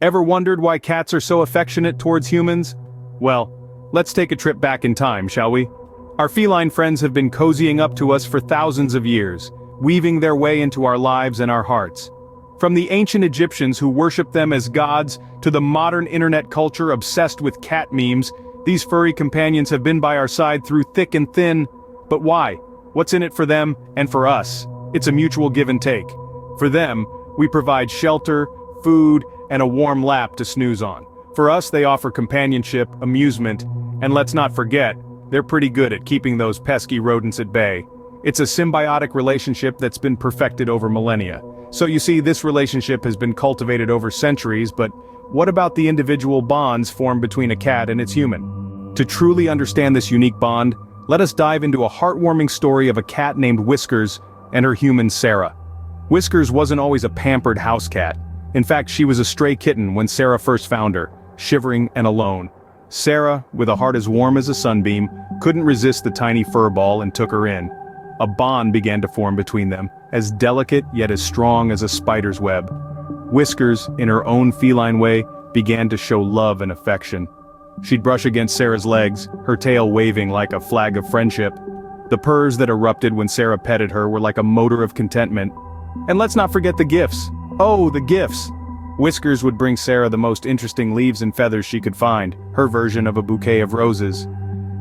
Ever wondered why cats are so affectionate towards humans? Well, let's take a trip back in time, shall we? Our feline friends have been cozying up to us for thousands of years, weaving their way into our lives and our hearts. From the ancient Egyptians who worshipped them as gods, to the modern internet culture obsessed with cat memes, these furry companions have been by our side through thick and thin. But why? What's in it for them and for us? It's a mutual give and take. For them, we provide shelter, food, and a warm lap to snooze on. For us, they offer companionship, amusement, and let's not forget, they're pretty good at keeping those pesky rodents at bay. It's a symbiotic relationship that's been perfected over millennia. So you see, this relationship has been cultivated over centuries, but what about the individual bonds formed between a cat and its human? To truly understand this unique bond, let us dive into a heartwarming story of a cat named Whiskers and her human Sarah. Whiskers wasn't always a pampered house cat. In fact, she was a stray kitten when Sarah first found her, shivering and alone. Sarah, with a heart as warm as a sunbeam, couldn't resist the tiny fur ball and took her in. A bond began to form between them, as delicate yet as strong as a spider's web. Whiskers, in her own feline way, began to show love and affection. She'd brush against Sarah's legs, her tail waving like a flag of friendship. The purrs that erupted when Sarah petted her were like a motor of contentment. And let's not forget the gifts. Oh, the gifts! Whiskers would bring Sarah the most interesting leaves and feathers she could find, her version of a bouquet of roses.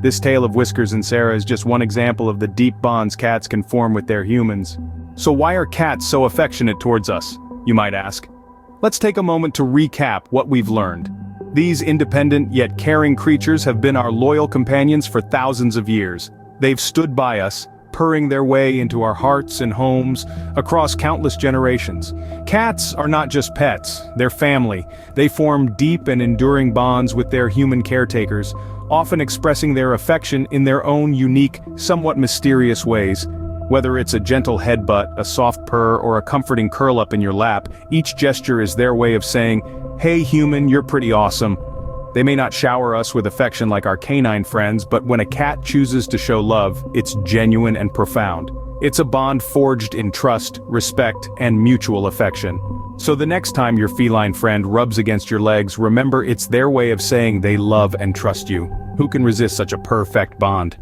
This tale of Whiskers and Sarah is just one example of the deep bonds cats can form with their humans. So why are cats so affectionate towards us, you might ask? Let's take a moment to recap what we've learned. These independent yet caring creatures have been our loyal companions for thousands of years. They've stood by us, purring their way into our hearts and homes across countless generations. Cats are not just pets, they're family. They form deep and enduring bonds with their human caretakers, often expressing their affection in their own unique, somewhat mysterious ways. Whether it's a gentle headbutt, a soft purr, or a comforting curl up in your lap, each gesture is their way of saying, "Hey human, you're pretty awesome." They may not shower us with affection like our canine friends, but when a cat chooses to show love, it's genuine and profound. It's a bond forged in trust, respect, and mutual affection. So the next time your feline friend rubs against your legs, remember it's their way of saying they love and trust you. Who can resist such a perfect bond?